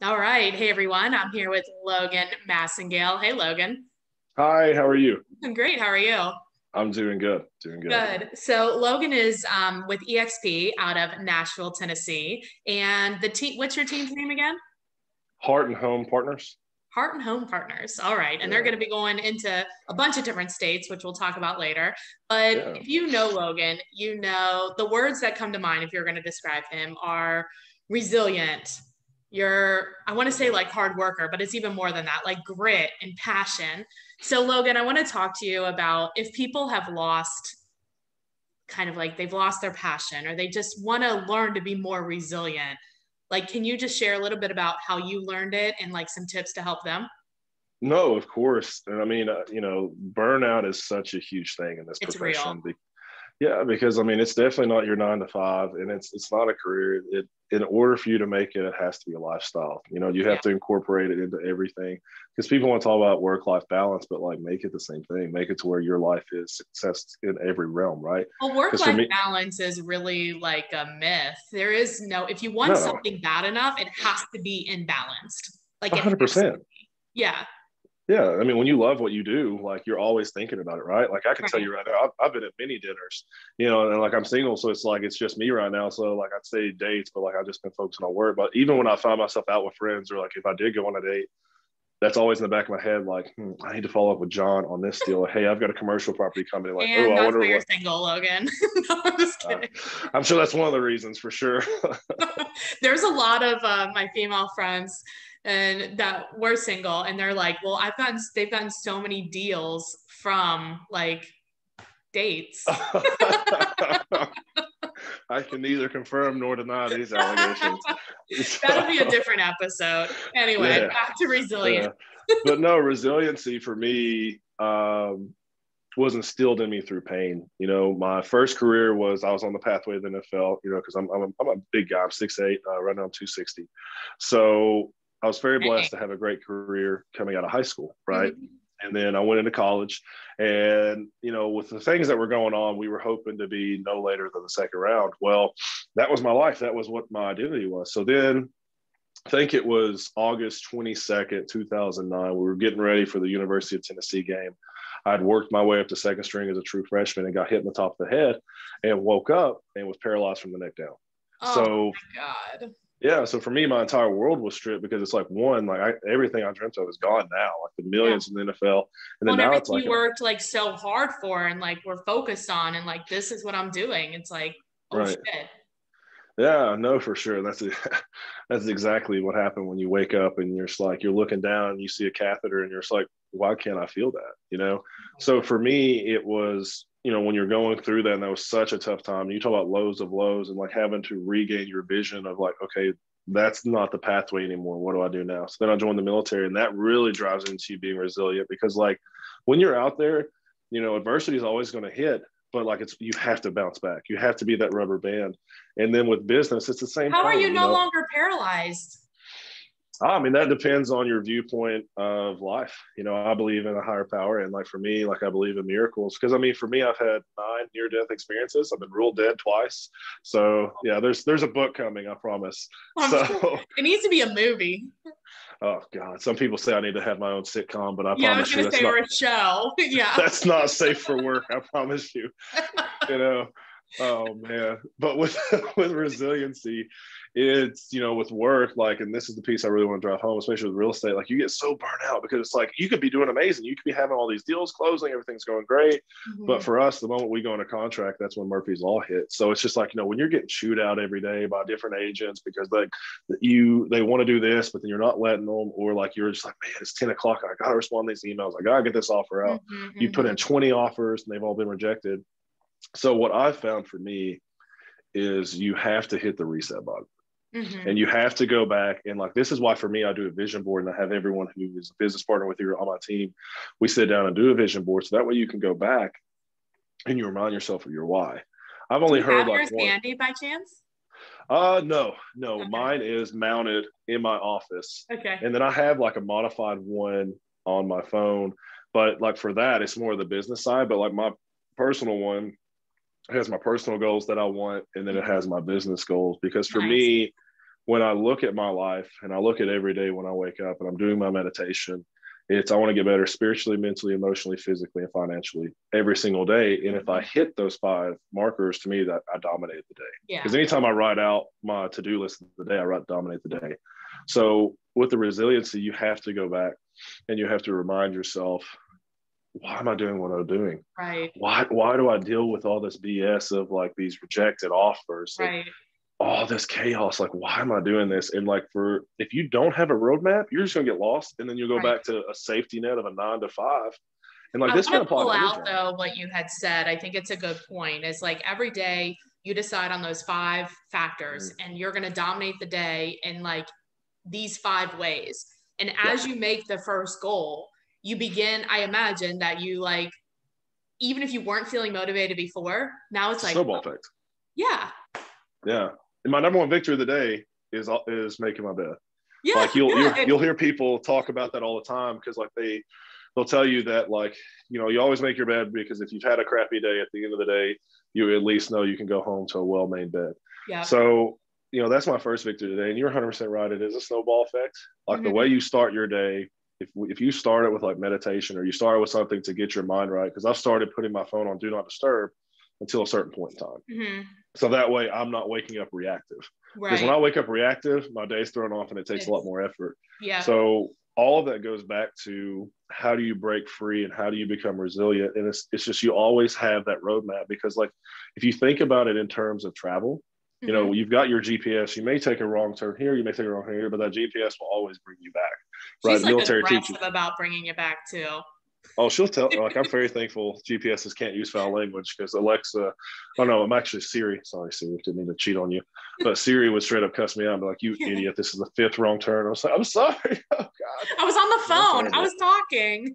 All right. Hey, everyone. I'm here with Logan Massengale. Hey, Logan. Hi, how are you? I'm great. How are you? I'm doing good, doing good. Good. So Logan is with EXP out of Nashville, Tennessee. And the team, what's your team's name again? Heart and Home Partners? Heart and Home Partners. All right. And they're Yeah, going to be going into a bunch of different states, which we'll talk about later. But yeah. if you know Logan, you know the words that come to mind if you're going to describe him are resilient. I want to say like hard worker, but it's even more than that, like grit and passion. So, Logan, I want to talk to you about if people have lost kind of like they've lost their passion or they just want to learn to be more resilient. Like, can you just share a little bit about how you learned it and like some tips to help them? No, of course. And I mean, burnout is such a huge thing in this It's real. profession. Yeah, because I mean, it's definitely not your 9 to 5, and it's not a career. In order for you to make it, it has to be a lifestyle. You Yeah. have to incorporate it into everything. Because people want to talk about work-life balance, but like make it the same thing. Make it to where your life is success in every realm, right? Well, Because for work-life me, balance is really like a myth. There is no, if you want no, something bad enough, it has to be imbalanced. Like one it hundred has to percent. be. Yeah. Yeah, I mean, when you love what you do, like you're always thinking about it, right? Like I can tell Right. you right now, I've been at many dinners, and like I'm single, so it's like it's just me right now. So like I'd say dates, but like I've just been focusing on work. But even when I find myself out with friends, or like if I did go on a date, that's always in the back of my head, like I need to follow up with John on this deal. Hey, I've got a commercial property coming. Like, oh, And I that's wonder why you're what. single, Logan. No, I'm just Uh, kidding. I'm sure that's one of the reasons for sure. There's a lot of my female friends and that were single and they're like, well, they've gotten so many deals from like dates. I can neither confirm nor deny these allegations. That'll be a So, different episode. Anyway, yeah, back to resilience. yeah. But no, resiliency for me was instilled in me through pain. My first career was I was on the pathway of the NFL. Because I'm a big guy. I'm 6'8", right now I'm 260. So I was very Dang. blessed to have a great career coming out of high school, right? Mhm. And then I went into college, and with the things that were going on, we were hoping to be no later than the second round. Well, that was my life. That was what my identity was. So then I think it was August 22nd, 2009. We were getting ready for the University of Tennessee game. I'd worked my way up to second string as a true freshman and got hit in the top of the head and woke up and was paralyzed from the neck down. Oh So, my God. yeah, so for me, my entire world was stripped because it's like one, like everything I dreamt of is gone now, like the Yeah. millions in the NFL. And Well, then and now everything it's like, you worked like so hard for and like we're focused on and like this is what I'm doing. It's like, oh right. shit. Yeah, no, for sure. That's exactly what happened when you wake up and you're just like you're looking down and you see a catheter and you're just like, why can't I feel that? So for me, it was when you're going through that, and that was such a tough time. You talk about lows of lows and like having to regain your vision of like, okay, that's not the pathway anymore. What do I do now? So then I joined the military, and that really drives into being resilient because like when you're out there, adversity is always going to hit, but like you have to bounce back. You have to be that rubber band. And then with business, it's the same How are you thing. no longer paralyzed? I mean, that depends on your viewpoint of life. I believe in a higher power. And like for me, like I believe in miracles. Because I mean, for me, I've had 9 near-death experiences. I've been ruled dead twice. So yeah, there's a book coming, I promise. I'm sure So it needs to be a movie. oh God. Some people say I need to have my own sitcom, but I Yeah, I was promise you gonna say or a show. Yeah. that's not safe for work. I promise you. You know, oh man. But with with resiliency, it's with work, like, and this is the piece I really want to drive home, especially with real estate. Like you get so burnt out because it's like you could be doing amazing, you could be having all these deals closing, everything's going great, but Mhm. for us, the moment we go into contract, that's when Murphy's Law hits. So it's just like when you're getting chewed out every day by different agents because they want to do this, but then you're not letting them, or like you're just like, man, it's 10 o'clock, I gotta respond to these emails, I gotta get this offer out. Mhm. You put in Mhm. 20 offers and they've all been rejected. So what I've found for me is you have to hit the reset button, and Mhm. you have to go back, and like this is why for me I do a vision board, and I have everyone who is a business partner with you on my team, we sit down and do a vision board, so that way you can go back and you remind yourself of your why. I've Do only you heard have like yours one. handy by chance? No, Okay. mine is mounted in my office, Okay. and then I have like a modified one on my phone, but like for that it's more of the business side, but like my personal one has my personal goals that I want, and then it Mhm. has my business goals. Because for Nice. me, when I look at my life and I look at every day when I wake up and I'm doing my meditation, it's I want to get better spiritually, mentally, emotionally, physically, and financially every single day. And if I hit those 5 markers, to me, that I dominate the day. Yeah. Because anytime I write out my to-do list of the day, I write dominate the day. So with the resiliency, you have to go back and you have to remind yourself, why am I doing what I'm doing? Right. Why do I deal with all this BS of like these rejected offers? Right. All this chaos, like why am I doing this? And like if you don't have a roadmap, you're just gonna get lost, and then you'll go back to a safety net of a 9 to 5. And like I this can want to apply pull to any out job. though what you had said. I think it's a good point. It's like every day you decide on those 5 factors and you're going to dominate the day in like these 5 ways. And as you make the first goal, you begin, I imagine that you like, even if you weren't feeling motivated before, now it's like snowball effect. Yeah. And my number one victory of the day is making my bed. Yeah. Like you'll hear people talk about that all the time, because like they'll tell you that, like, you always make your bed, because if you've had a crappy day, at the end of the day, you at least know you can go home to a well-made bed. Yeah. So, that's my first victory today. And you're 100% right. It is a snowball effect. Like the way you start your day, if you start it with like meditation, or you start it with something to get your mind right, because I've started putting my phone on do not disturb until a certain point in time. So that way I'm not waking up reactive. Because when I wake up reactive, my day's thrown off and it takes a lot more effort. Yeah. So all of that goes back to how do you break free and how do you become resilient? And it's just, you always have that roadmap, because like, if you think about it in terms of travel, you've got your GPS, you may take a wrong turn here, you may take a wrong turn here, but that GPS will always bring you back. She's like military aggressive about bringing you back too. Oh, she'll tell. Like, I'm very thankful GPSs can't use foul language, because Alexa, I'm actually Siri. Sorry, Siri, didn't mean to cheat on you. But Siri would straight up cuss me out and be like, "You idiot! This is the 5th wrong turn." I was like, "I'm sorry." Oh God. I was on the phone. I was talking.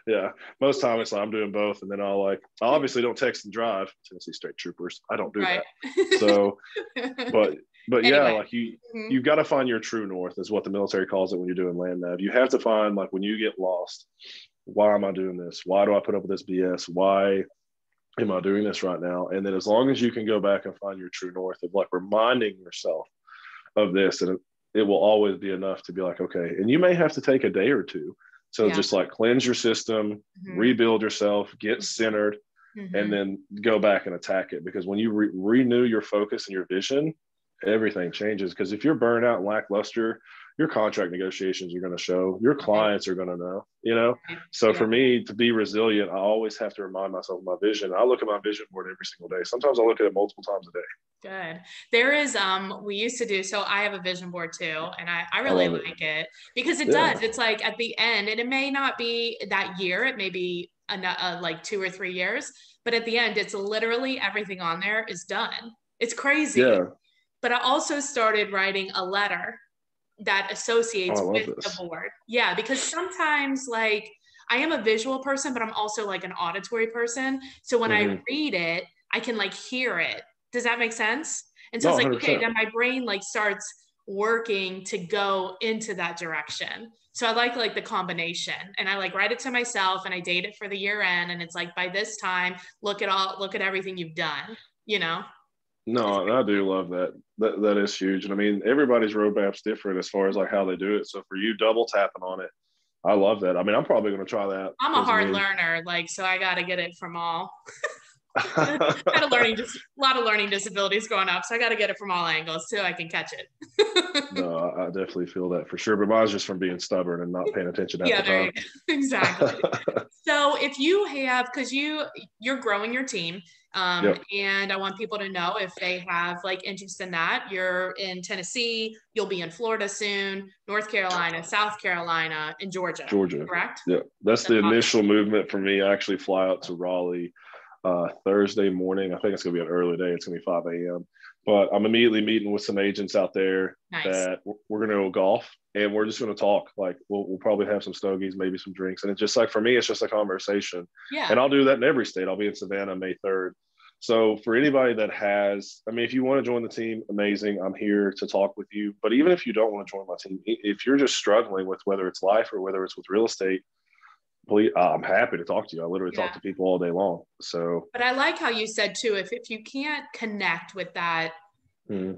Yeah, most time it's like I'm doing both, and then I obviously don't text and drive. Tennessee State Troopers. I don't do that. So, but anyway. Yeah, like you've got to find your true north, is what the military calls it when you're doing land nav. You have to find, like, when you get lost, why am I doing this? Why do I put up with this BS? Why am I doing this right now? And then as long as you can go back and find your true north of like reminding yourself of this, and it will always be enough to be like, okay. And you may have to take a day or two to just like cleanse your system, rebuild yourself, get centered, and then go back and attack it. Because when you renew your focus and your vision, everything changes. Because if you're burned out and lackluster, your contract negotiations are going to show, your clients are going to know, So for me to be resilient, I always have to remind myself of my vision. I look at my vision board every single day. Sometimes I look at it multiple times a day. Good. There is, we used to do, so I have a vision board too. And I really like it because it does. It's like at the end, and it may not be that year. It may be like 2 or 3 years, but at the end, it's literally everything on there is done. It's crazy. Yeah. But I also started writing a letter that associates with the board. Yeah, because sometimes like I am a visual person, but I'm also like an auditory person. So when I read it, I can like hear it. Does that make sense? And so it's like, 100%. Okay, then my brain like starts working to go into that direction. So I like the combination, and I like write it to myself, and I date it for the year end. And it's like, by this time, look at everything you've done, No, I do love that. That is huge. And I mean, everybody's roadmap's different as far as like how they do it. So for you, double tapping on it, I love that. I mean, I'm probably going to try that. I'm a hard learner, so I got to get it from all. I had a lot of learning disabilities growing up, so I got to get it from all angles so I can catch it. No, I definitely feel that for sure. But mine's just from being stubborn and not paying attention at the time. Exactly. So if you have, because you're growing your team, and I want people to know if they have like interest in that. You're in Tennessee, you'll be in Florida soon, North Carolina, South Carolina, and Georgia, correct? Yeah, that's the initial movement for me. I actually fly out to Raleigh Thursday morning. I think it's going to be an early day. It's going to be 5 a.m. But I'm immediately meeting with some agents out there that we're going to go golf, and we're just going to talk. Like we'll probably have some stogies, maybe some drinks. And it's just like, for me, it's just a conversation. Yeah. And I'll do that in every state. I'll be in Savannah May 3rd. So for anybody that has, I mean, if you want to join the team, amazing. I'm here to talk with you. But even if you don't want to join my team, if you're just struggling with whether it's life or whether it's with real estate, please, I'm happy to talk to you. I literally talk to people all day long. So, but I like how you said too, if you can't connect with that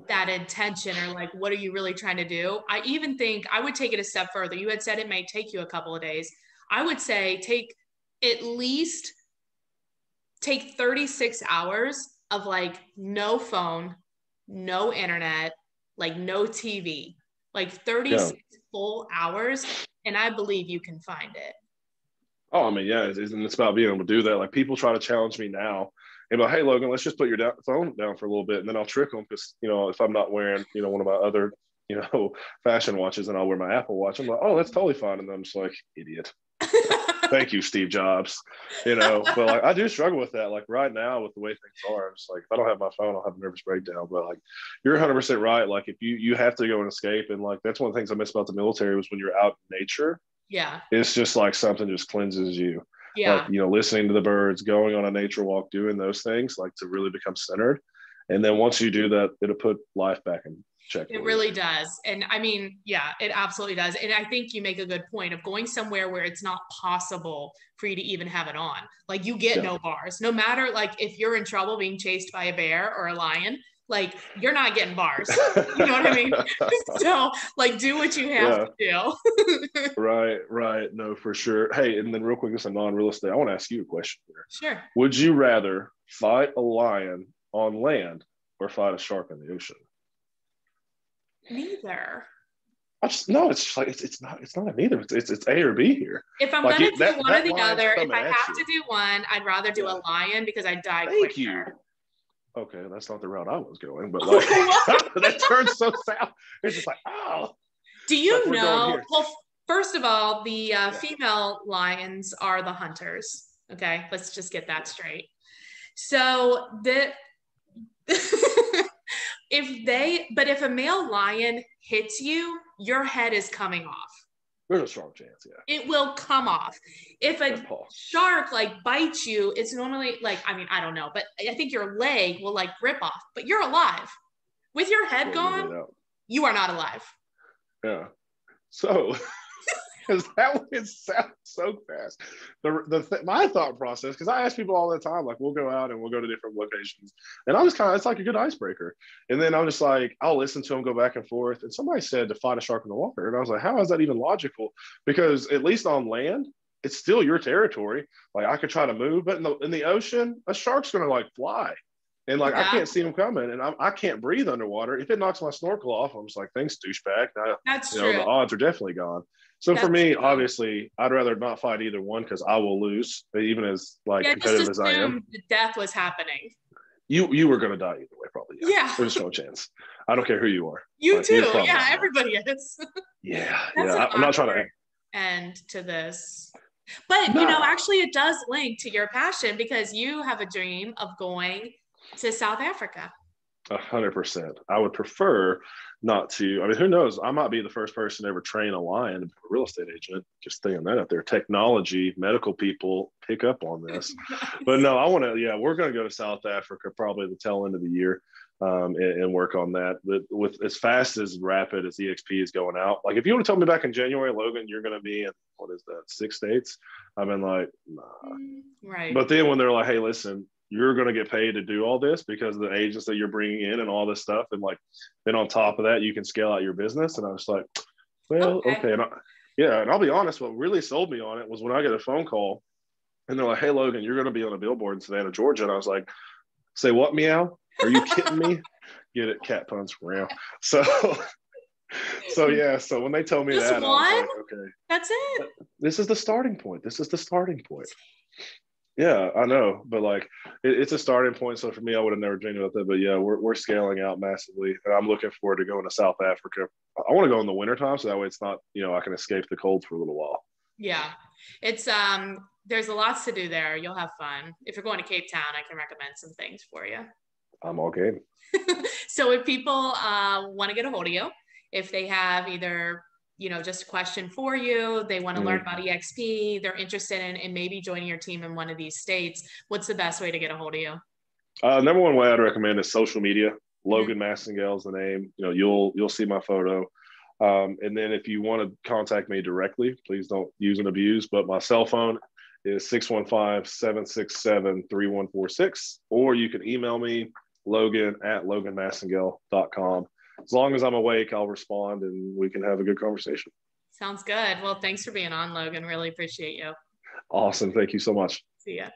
that intention, or like, what are you really trying to do? I even think I would take it a step further. You had said it may take you a couple of days. I would say at least take 36 hours of like no phone, no internet, like no TV, like 36 full hours. And I believe you can find it. Oh, I mean, yeah, it's about being able to do that. Like people try to challenge me now and be like, hey, Logan, let's just put your phone down for a little bit. And then I'll trick them because, if I'm not wearing, one of my other, fashion watches and I'll wear my Apple Watch. I'm like, oh, that's totally fine. And then I'm just like, idiot. Thank you, Steve Jobs. But like I do struggle with that. Like right now with the way things are, I'm just like, if I don't have my phone, I'll have a nervous breakdown. But like you're 100% right. Like if you have to go and escape, and like that's one of the things I miss about the military was when you're out in nature. Yeah. It's just like something just cleanses you. Yeah. Like, listening to the birds, going on a nature walk, doing those things, like to really become centered. And then once you do that, it'll put life back in check. It really does. And I mean, yeah, it absolutely does. And I think you make a good point of going somewhere where it's not possible for you to even have it on. Like you get no bars, no matter like if you're in trouble being chased by a bear or a lion, like you're not getting bars. You know what I mean? So like do what you have to do. Right. No, for sure. Hey, and then real quick, this is a non-real estate. I want to ask you a question here. Sure. Would you rather fight a lion on land or fight a shark in the ocean? Neither. It's just like it's not a neither. It's A or B here. If I'm like gonna do one or the other, if I have to do one, I'd rather do a lion because I die quicker. Thank you. Okay, that's not the route I was going, but like that turns so south. It's just like, oh. Do you know? Well, first of all, the female lions are the hunters. Okay, let's just get that straight. So if a male lion hits you, your head is coming off. There's a strong chance, yeah. It will come off. If a shark like bites you, it's normally like, I mean, I don't know, but I think your leg will like rip off, but you're alive. With your head gone, you are not alive. Yeah. So, because that would sound so fast. My thought process, because I ask people all the time, like we'll go out and we'll go to different locations, and I'm just it's like a good icebreaker. And then I'm just like, I'll listen to them go back and forth. And somebody said to fight a shark in the water, and I was like, how is that even logical? Because at least on land, it's still your territory. Like I could try to move, but in the ocean, a shark's gonna like fly. And like I can't see them coming, and I can't breathe underwater. If it knocks my snorkel off, I'm just like, thanks, douchebag. Now, that's true. The odds are definitely gone. So for me, obviously, I'd rather not fight either one because I will lose, even as like competitive as I am. Death was happening. You were going to die either way, probably. Yeah. There's no chance. I don't care who you are. You too. Yeah, everybody is. Yeah. I'm not trying to end to this. But, actually it does link to your passion because you have a dream of going to South Africa. 100%. I would prefer not to. I mean, who knows? I might be the first person to ever train a lion to be a real estate agent. Just thinking that out there. Technology, medical people pick up on this. But no, I want to, we're going to go to South Africa probably the tail end of the year and work on that. But with as fast as rapid as EXP is going out, like if you would have told me back in January, Logan, you're going to be in, 6 states? I've been like, nah. Right. But then when they're like, hey, listen, you're going to get paid to do all this because of the agents that you're bringing in and all this stuff. And like, then on top of that, you can scale out your business. And I was like, well, okay. And I'll be honest, what really sold me on it was when I get a phone call and they're like, hey, Logan, you're going to be on a billboard in Savannah, Georgia. And I was like, say what, meow? Are you kidding me? Get it, cat puns for real. So when they told me just that, one? I was like, okay. That's it. This is the starting point. Yeah, I know, but like it's a starting point. So for me, I would have never dreamed about that. But yeah, we're scaling out massively, and I'm looking forward to going to South Africa. I want to go in the wintertime, so that way it's not, I can escape the cold for a little while. Yeah, it's there's lots to do there. You'll have fun. If you're going to Cape Town, I can recommend some things for you. I'm all game. So if people want to get a hold of you, if they have either just a question for you, they want to learn about EXP, they're interested in maybe joining your team in one of these states, what's the best way to get a hold of you? Number one way I'd recommend is social media. Logan Massengale is the name. You'll see my photo. And then if you want to contact me directly, please don't use and abuse, but my cell phone is 615-767-3146, or you can email me Logan at loganmassengale.com. As long as I'm awake, I'll respond and we can have a good conversation. Sounds good. Well, thanks for being on, Logan. Really appreciate you. Awesome. Thank you so much. See ya.